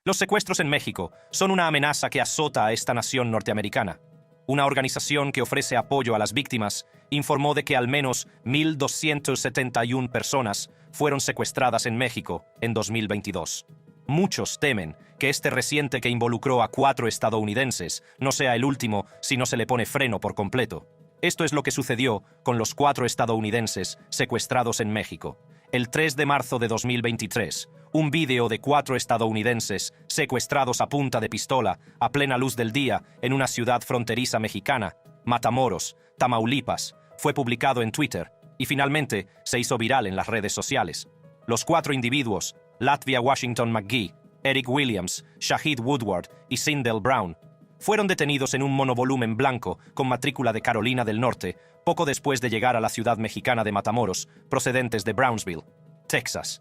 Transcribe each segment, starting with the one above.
Los secuestros en México son una amenaza que azota a esta nación norteamericana. Una organización que ofrece apoyo a las víctimas informó de que al menos 1,271 personas fueron secuestradas en México en 2022. Muchos temen que este reciente que involucró a 4 estadounidenses no sea el último si no se le pone freno por completo. Esto es lo que sucedió con los 4 estadounidenses secuestrados en México. El 3 de marzo de 2023, un vídeo de 4 estadounidenses secuestrados a punta de pistola a plena luz del día en una ciudad fronteriza mexicana, Matamoros, Tamaulipas, fue publicado en Twitter y finalmente se hizo viral en las redes sociales. Los 4 individuos, Latvia Washington McGee, Eric Williams, Shahid Woodward y Sindel Brown, fueron detenidos en un monovolumen blanco con matrícula de Carolina del Norte poco después de llegar a la ciudad mexicana de Matamoros, procedentes de Brownsville, Texas.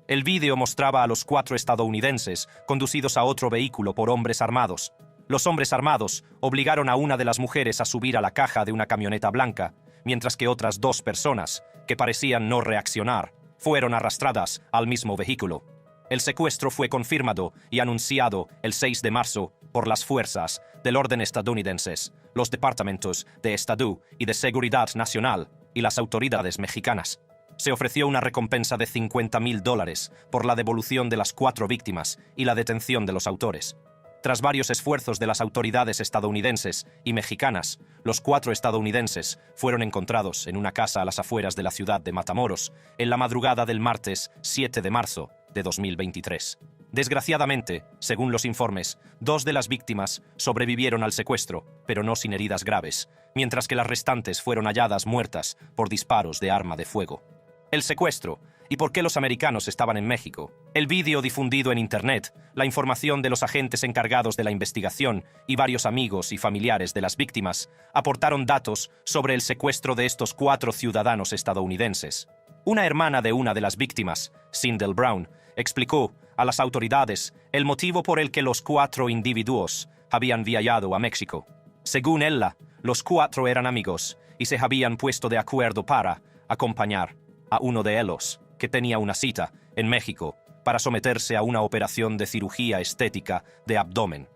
El vídeo mostraba a los 4 estadounidenses conducidos a otro vehículo por hombres armados. Los hombres armados obligaron a una de las mujeres a subir a la caja de una camioneta blanca, mientras que otras 2 personas, que parecían no reaccionar, fueron arrastradas al mismo vehículo. El secuestro fue confirmado y anunciado el 6 de marzo por las fuerzas del orden estadounidenses, los departamentos de Estado y de Seguridad Nacional y las autoridades mexicanas. Se ofreció una recompensa de $50,000 por la devolución de las 4 víctimas y la detención de los autores. Tras varios esfuerzos de las autoridades estadounidenses y mexicanas, los 4 estadounidenses fueron encontrados en una casa a las afueras de la ciudad de Matamoros en la madrugada del martes 7 de marzo de 2023. Desgraciadamente, según los informes, 2 de las víctimas sobrevivieron al secuestro, pero no sin heridas graves, mientras que las restantes fueron halladas muertas por disparos de arma de fuego. El secuestro y por qué los americanos estaban en México. El vídeo difundido en Internet, la información de los agentes encargados de la investigación y varios amigos y familiares de las víctimas aportaron datos sobre el secuestro de estos 4 ciudadanos estadounidenses. Una hermana de una de las víctimas, Sindel Brown, explicó a las autoridades el motivo por el que los 4 individuos habían viajado a México. Según ella, los 4 eran amigos y se habían puesto de acuerdo para acompañar a uno de ellos, que tenía una cita en México para someterse a una operación de cirugía estética de abdomen.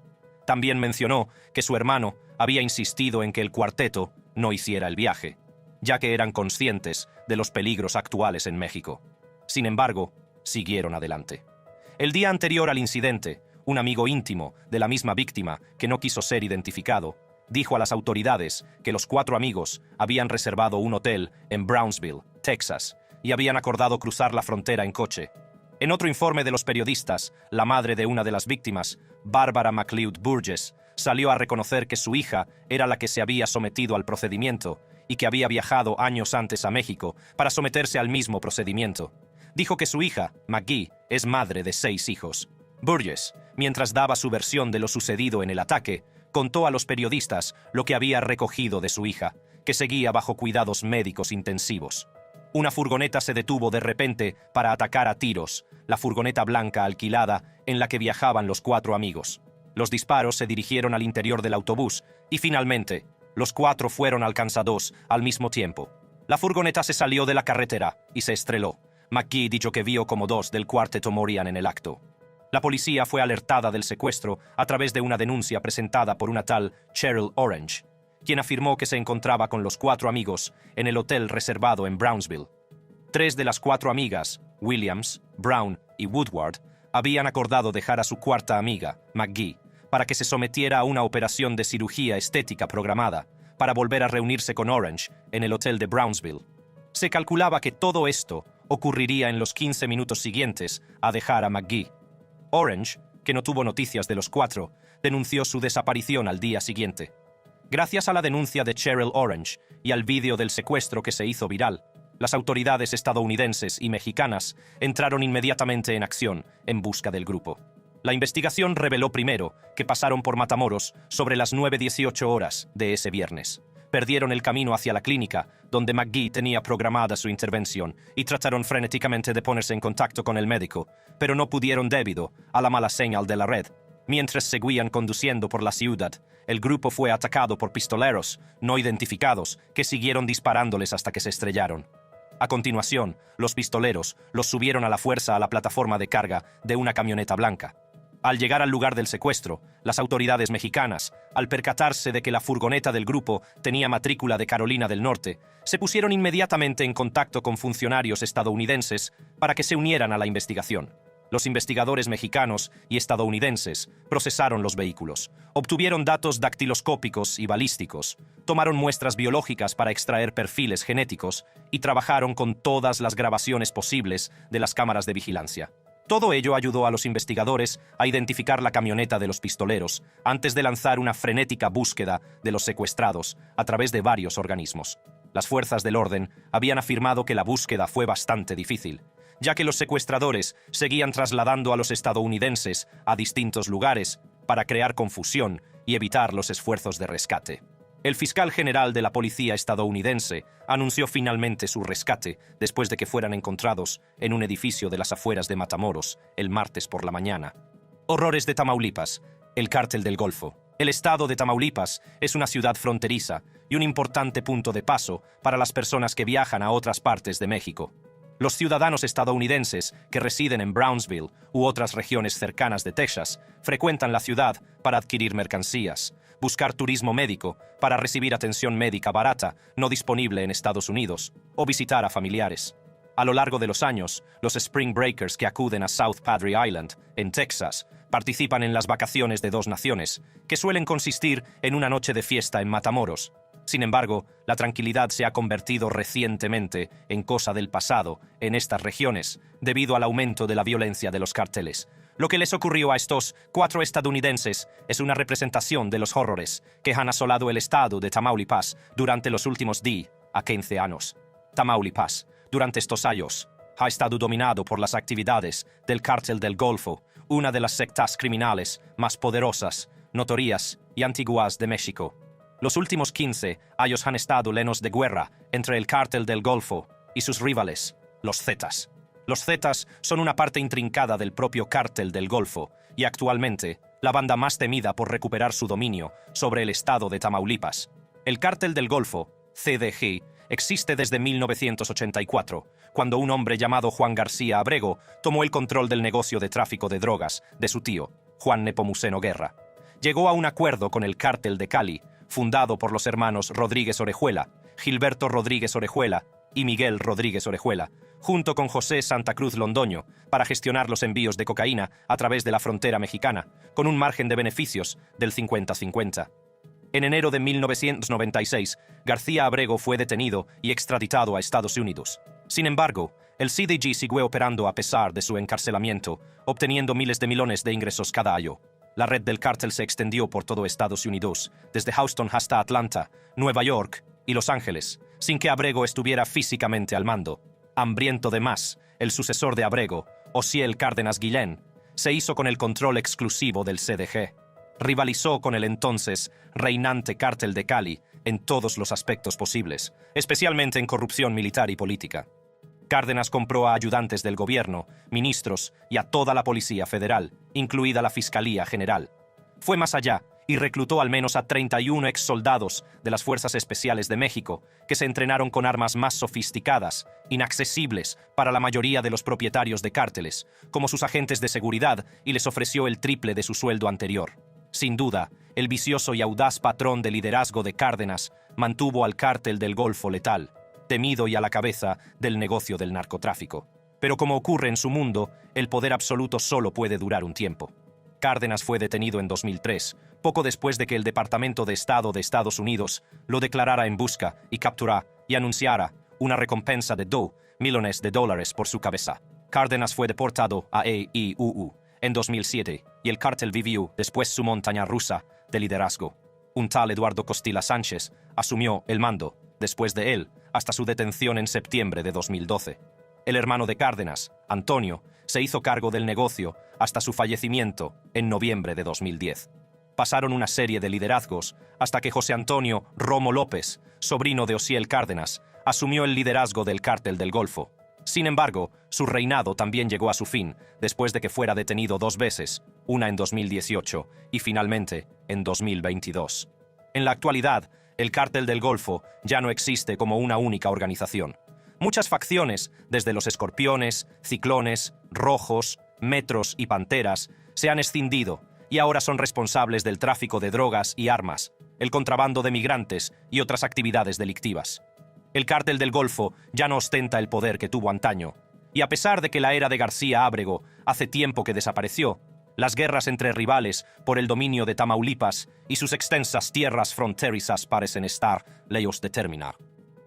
También mencionó que su hermano había insistido en que el cuarteto no hiciera el viaje, ya que eran conscientes de los peligros actuales en México. Sin embargo, siguieron adelante. El día anterior al incidente, un amigo íntimo de la misma víctima, que no quiso ser identificado, dijo a las autoridades que los 4 amigos habían reservado un hotel en Brownsville, Texas, y habían acordado cruzar la frontera en coche. En otro informe de los periodistas, la madre de una de las víctimas, Barbara McLeod Burgess, salió a reconocer que su hija era la que se había sometido al procedimiento y que había viajado años antes a México para someterse al mismo procedimiento. Dijo que su hija, McGee, es madre de 6 hijos. Burgess, mientras daba su versión de lo sucedido en el ataque, contó a los periodistas lo que había recogido de su hija, que seguía bajo cuidados médicos intensivos. Una furgoneta se detuvo de repente para atacar a tiros, la furgoneta blanca alquilada en la que viajaban los 4 amigos. Los disparos se dirigieron al interior del autobús y finalmente, los 4 fueron alcanzados al mismo tiempo. La furgoneta se salió de la carretera y se estrelló. McGee dijo que vio como 2 del cuarteto morían en el acto. La policía fue alertada del secuestro a través de una denuncia presentada por una tal Cheryl Orange, quien afirmó que se encontraba con los 4 amigos en el hotel reservado en Brownsville. 3 de las 4 amigas, Williams, Brown y Woodward, habían acordado dejar a su 4ª amiga, McGee, para que se sometiera a una operación de cirugía estética programada, para volver a reunirse con Orange en el hotel de Brownsville. Se calculaba que todo esto ocurriría en los 15 minutos siguientes a dejar a McGee. Orange, que no tuvo noticias de los 4, denunció su desaparición al día siguiente. Gracias a la denuncia de Cheryl Orange y al vídeo del secuestro que se hizo viral, las autoridades estadounidenses y mexicanas entraron inmediatamente en acción en busca del grupo. La investigación reveló primero que pasaron por Matamoros sobre las 9:18 horas de ese viernes. Perdieron el camino hacia la clínica, donde McGee tenía programada su intervención, y trataron frenéticamente de ponerse en contacto con el médico, pero no pudieron debido a la mala señal de la red. Mientras seguían conduciendo por la ciudad, el grupo fue atacado por pistoleros no identificados que siguieron disparándoles hasta que se estrellaron. A continuación, los pistoleros los subieron a la fuerza a la plataforma de carga de una camioneta blanca. Al llegar al lugar del secuestro, las autoridades mexicanas, al percatarse de que la furgoneta del grupo tenía matrícula de Carolina del Norte, se pusieron inmediatamente en contacto con funcionarios estadounidenses para que se unieran a la investigación. Los investigadores mexicanos y estadounidenses procesaron los vehículos, obtuvieron datos dactiloscópicos y balísticos, tomaron muestras biológicas para extraer perfiles genéticos y trabajaron con todas las grabaciones posibles de las cámaras de vigilancia. Todo ello ayudó a los investigadores a identificar la camioneta de los pistoleros antes de lanzar una frenética búsqueda de los secuestrados a través de varios organismos. Las fuerzas del orden habían afirmado que la búsqueda fue bastante difícil, ya que los secuestradores seguían trasladando a los estadounidenses a distintos lugares para crear confusión y evitar los esfuerzos de rescate. El fiscal general de la policía estadounidense anunció finalmente su rescate después de que fueran encontrados en un edificio de las afueras de Matamoros el martes por la mañana. Horrores de Tamaulipas, el cártel del Golfo. El estado de Tamaulipas es una ciudad fronteriza y un importante punto de paso para las personas que viajan a otras partes de México. Los ciudadanos estadounidenses que residen en Brownsville u otras regiones cercanas de Texas frecuentan la ciudad para adquirir mercancías, buscar turismo médico para recibir atención médica barata no disponible en Estados Unidos o visitar a familiares. A lo largo de los años, los Spring Breakers que acuden a South Padre Island, en Texas, participan en las vacaciones de dos naciones, que suelen consistir en una noche de fiesta en Matamoros. Sin embargo, la tranquilidad se ha convertido recientemente en cosa del pasado en estas regiones, debido al aumento de la violencia de los cárteles. Lo que les ocurrió a estos 4 estadounidenses es una representación de los horrores que han asolado el estado de Tamaulipas durante los últimos 10 a 15 años. Tamaulipas, durante estos años, ha estado dominado por las actividades del Cártel del Golfo, una de las sectas criminales más poderosas, notorias y antiguas de México. Los últimos 15 años han estado llenos de guerra entre el Cártel del Golfo y sus rivales, los Zetas. Los Zetas son una parte intrincada del propio Cártel del Golfo y actualmente la banda más temida por recuperar su dominio sobre el estado de Tamaulipas. El Cártel del Golfo, CDG, existe desde 1984, cuando un hombre llamado Juan García Abrego tomó el control del negocio de tráfico de drogas de su tío, Juan Nepomuceno Guerra. Llegó a un acuerdo con el Cártel de Cali, fundado por los hermanos Rodríguez Orejuela, Gilberto Rodríguez Orejuela y Miguel Rodríguez Orejuela, junto con José Santa Cruz Londoño, para gestionar los envíos de cocaína a través de la frontera mexicana, con un margen de beneficios del 50-50. En enero de 1996, García Abrego fue detenido y extraditado a Estados Unidos. Sin embargo, el CDG siguió operando a pesar de su encarcelamiento, obteniendo miles de millones de ingresos cada año. La red del cártel se extendió por todo Estados Unidos, desde Houston hasta Atlanta, Nueva York y Los Ángeles, sin que Abrego estuviera físicamente al mando. Hambriento de más, el sucesor de Abrego, Osiel Cárdenas Guillén, se hizo con el control exclusivo del CDG. Rivalizó con el entonces reinante Cártel de Cali en todos los aspectos posibles, especialmente en corrupción militar y política. Cárdenas compró a ayudantes del gobierno, ministros y a toda la Policía Federal, incluida la Fiscalía General. Fue más allá y reclutó al menos a 31 exsoldados de las Fuerzas Especiales de México, que se entrenaron con armas más sofisticadas, inaccesibles para la mayoría de los propietarios de cárteles, como sus agentes de seguridad, y les ofreció el triple de su sueldo anterior. Sin duda, el vicioso y audaz patrón de liderazgo de Cárdenas mantuvo al Cártel del Golfo letal, temido y a la cabeza del negocio del narcotráfico. Pero como ocurre en su mundo, el poder absoluto solo puede durar un tiempo. Cárdenas fue detenido en 2003, poco después de que el Departamento de Estado de Estados Unidos lo declarara en busca y capturara y anunciara una recompensa de $2 millones por su cabeza. Cárdenas fue deportado a EIUU en 2007 y el cártel vivió después su montaña rusa de liderazgo. Un tal Eduardo Costilla Sánchez asumió el mando, después de él, hasta su detención en septiembre de 2012. El hermano de Cárdenas, Antonio, se hizo cargo del negocio hasta su fallecimiento en noviembre de 2010. Pasaron una serie de liderazgos hasta que José Antonio Romo López, sobrino de Osiel Cárdenas, asumió el liderazgo del Cártel del Golfo. Sin embargo, su reinado también llegó a su fin después de que fuera detenido 2 veces, una en 2018 y finalmente en 2022. En la actualidad, el Cártel del Golfo ya no existe como una única organización. Muchas facciones, desde los Escorpiones, Ciclones, Rojos, Metros y Panteras, se han escindido y ahora son responsables del tráfico de drogas y armas, el contrabando de migrantes y otras actividades delictivas. El cártel del Golfo ya no ostenta el poder que tuvo antaño, y a pesar de que la era de García Ábrego hace tiempo que desapareció, las guerras entre rivales por el dominio de Tamaulipas y sus extensas tierras fronterizas parecen estar lejos de terminar.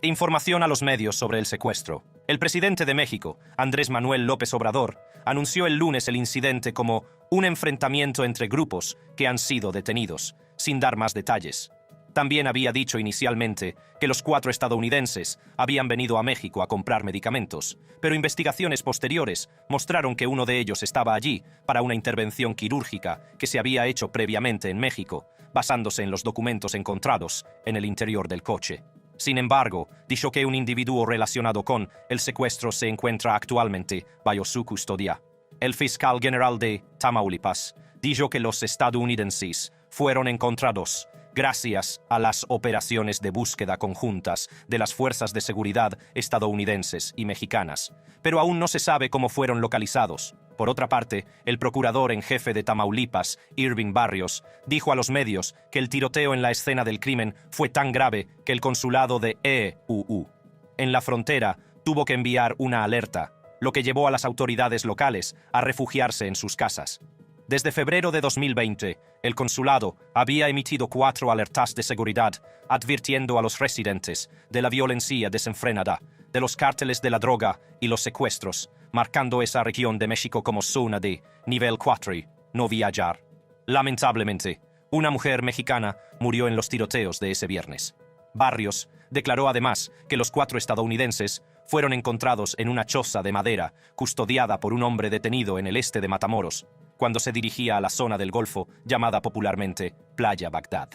Información a los medios sobre el secuestro. El presidente de México, Andrés Manuel López Obrador, anunció el lunes el incidente como un enfrentamiento entre grupos que han sido detenidos, sin dar más detalles. También había dicho inicialmente que los 4 estadounidenses habían venido a México a comprar medicamentos, pero investigaciones posteriores mostraron que uno de ellos estaba allí para una intervención quirúrgica que se había hecho previamente en México, basándose en los documentos encontrados en el interior del coche. Sin embargo, dijo que un individuo relacionado con el secuestro se encuentra actualmente bajo su custodia. El fiscal general de Tamaulipas dijo que los estadounidenses fueron encontrados gracias a las operaciones de búsqueda conjuntas de las fuerzas de seguridad estadounidenses y mexicanas, pero aún no se sabe cómo fueron localizados. Por otra parte, el procurador en jefe de Tamaulipas, Irving Barrios, dijo a los medios que el tiroteo en la escena del crimen fue tan grave que el consulado de EUU en la frontera tuvo que enviar una alerta, lo que llevó a las autoridades locales a refugiarse en sus casas. Desde febrero de 2020, el consulado había emitido 4 alertas de seguridad, advirtiendo a los residentes de la violencia desenfrenada, de los cárteles de la droga y los secuestros, marcando esa región de México como zona de nivel 4, no viajar. Lamentablemente, una mujer mexicana murió en los tiroteos de ese viernes. Barrios declaró además que los 4 estadounidenses fueron encontrados en una choza de madera custodiada por un hombre detenido en el este de Matamoros, cuando se dirigía a la zona del Golfo llamada popularmente Playa Bagdad.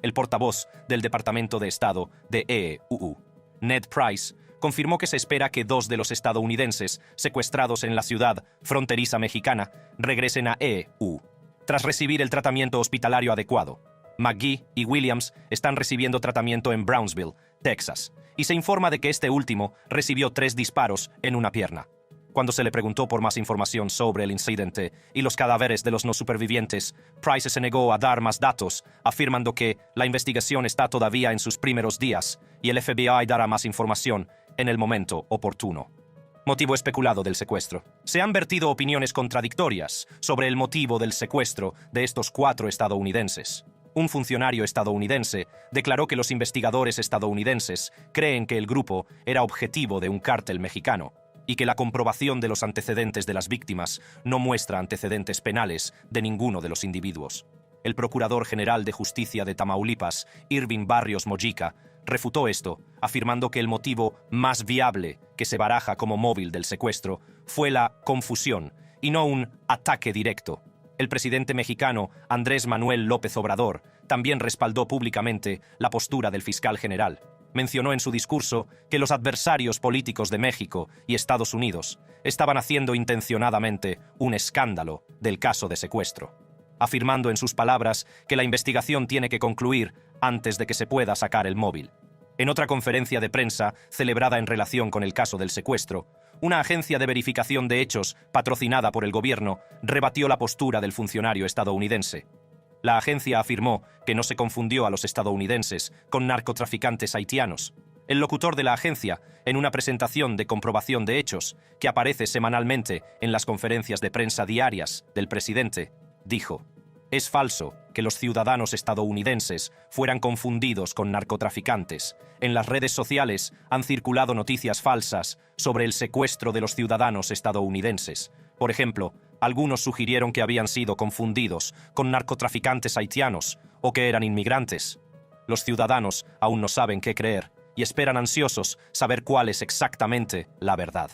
El portavoz del Departamento de Estado de EUU, Ned Price, confirmó que se espera que 2 de los estadounidenses secuestrados en la ciudad fronteriza mexicana regresen a EU, tras recibir el tratamiento hospitalario adecuado. McGee y Williams están recibiendo tratamiento en Brownsville, Texas, y se informa de que este último recibió 3 disparos en una pierna. Cuando se le preguntó por más información sobre el incidente y los cadáveres de los no supervivientes, Price se negó a dar más datos, afirmando que la investigación está todavía en sus primeros días y el FBI dará más información en el momento oportuno. Motivo especulado del secuestro. Se han vertido opiniones contradictorias sobre el motivo del secuestro de estos 4 estadounidenses. Un funcionario estadounidense declaró que los investigadores estadounidenses creen que el grupo era objetivo de un cártel mexicano y que la comprobación de los antecedentes de las víctimas no muestra antecedentes penales de ninguno de los individuos. El Procurador General de Justicia de Tamaulipas, Irving Barrios Mojica, refutó esto, afirmando que el motivo más viable que se baraja como móvil del secuestro fue la confusión y no un ataque directo. El presidente mexicano, Andrés Manuel López Obrador, también respaldó públicamente la postura del fiscal general. Mencionó en su discurso que los adversarios políticos de México y Estados Unidos estaban haciendo intencionadamente un escándalo del caso de secuestro, afirmando en sus palabras que la investigación tiene que concluir antes de que se pueda sacar el móvil. En otra conferencia de prensa celebrada en relación con el caso del secuestro, una agencia de verificación de hechos patrocinada por el gobierno rebatió la postura del funcionario estadounidense. La agencia afirmó que no se confundió a los estadounidenses con narcotraficantes haitianos. El locutor de la agencia, en una presentación de comprobación de hechos que aparece semanalmente en las conferencias de prensa diarias del presidente, dijo: «Es falso que los ciudadanos estadounidenses fueran confundidos con narcotraficantes. En las redes sociales han circulado noticias falsas sobre el secuestro de los ciudadanos estadounidenses. Por ejemplo, algunos sugirieron que habían sido confundidos con narcotraficantes haitianos o que eran inmigrantes. Los ciudadanos aún no saben qué creer y esperan ansiosos saber cuál es exactamente la verdad».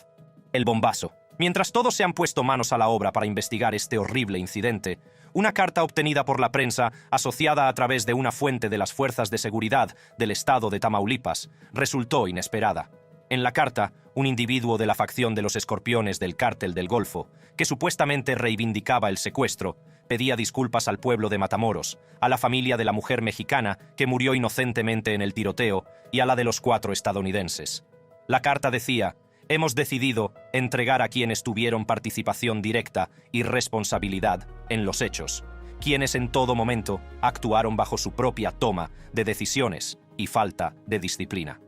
El bombazo. Mientras todos se han puesto manos a la obra para investigar este horrible incidente, una carta obtenida por la prensa, asociada a través de una fuente de las fuerzas de seguridad del estado de Tamaulipas, resultó inesperada. En la carta, un individuo de la facción de los Escorpiones del Cártel del Golfo, que supuestamente reivindicaba el secuestro, pedía disculpas al pueblo de Matamoros, a la familia de la mujer mexicana que murió inocentemente en el tiroteo y a la de los 4 estadounidenses. La carta decía: hemos decidido entregar a quienes tuvieron participación directa y responsabilidad en los hechos, quienes en todo momento actuaron bajo su propia toma de decisiones y falta de disciplina.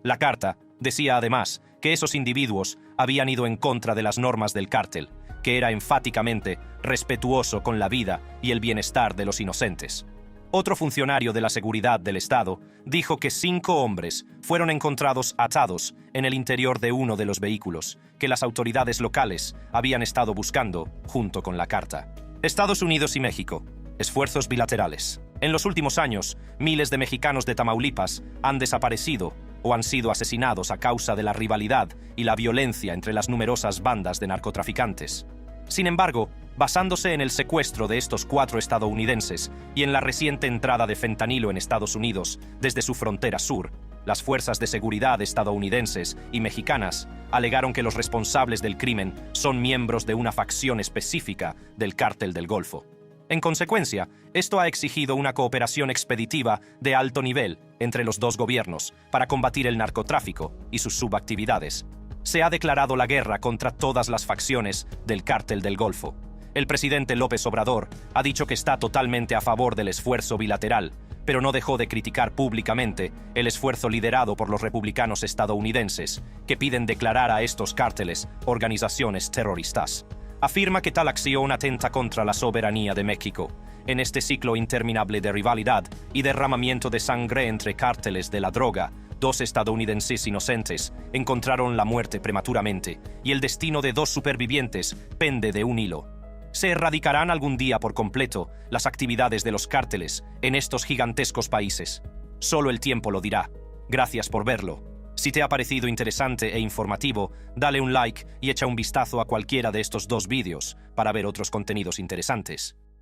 La carta decía además que esos individuos habían ido en contra de las normas del cártel, que era enfáticamente respetuoso con la vida y el bienestar de los inocentes. Otro funcionario de la seguridad del Estado dijo que 5 hombres fueron encontrados atados en el interior de uno de los vehículos que las autoridades locales habían estado buscando junto con la carta. Estados Unidos y México. Esfuerzos bilaterales. En los últimos años, miles de mexicanos de Tamaulipas han desaparecido o han sido asesinados a causa de la rivalidad y la violencia entre las numerosas bandas de narcotraficantes. Sin embargo, basándose en el secuestro de estos 4 estadounidenses y en la reciente entrada de fentanilo en Estados Unidos desde su frontera sur, las fuerzas de seguridad estadounidenses y mexicanas alegaron que los responsables del crimen son miembros de una facción específica del Cártel del Golfo. En consecuencia, esto ha exigido una cooperación expeditiva de alto nivel entre los 2 gobiernos para combatir el narcotráfico y sus subactividades. Se ha declarado la guerra contra todas las facciones del Cártel del Golfo. El presidente López Obrador ha dicho que está totalmente a favor del esfuerzo bilateral, pero no dejó de criticar públicamente el esfuerzo liderado por los republicanos estadounidenses, que piden declarar a estos cárteles organizaciones terroristas. Afirma que tal acción atenta contra la soberanía de México. En este ciclo interminable de rivalidad y derramamiento de sangre entre cárteles de la droga, 2 estadounidenses inocentes encontraron la muerte prematuramente y el destino de 2 supervivientes pende de un hilo. ¿Se erradicarán algún día por completo las actividades de los cárteles en estos gigantescos países? Solo el tiempo lo dirá. Gracias por verlo. Si te ha parecido interesante e informativo, dale un like y echa un vistazo a cualquiera de estos 2 vídeos para ver otros contenidos interesantes.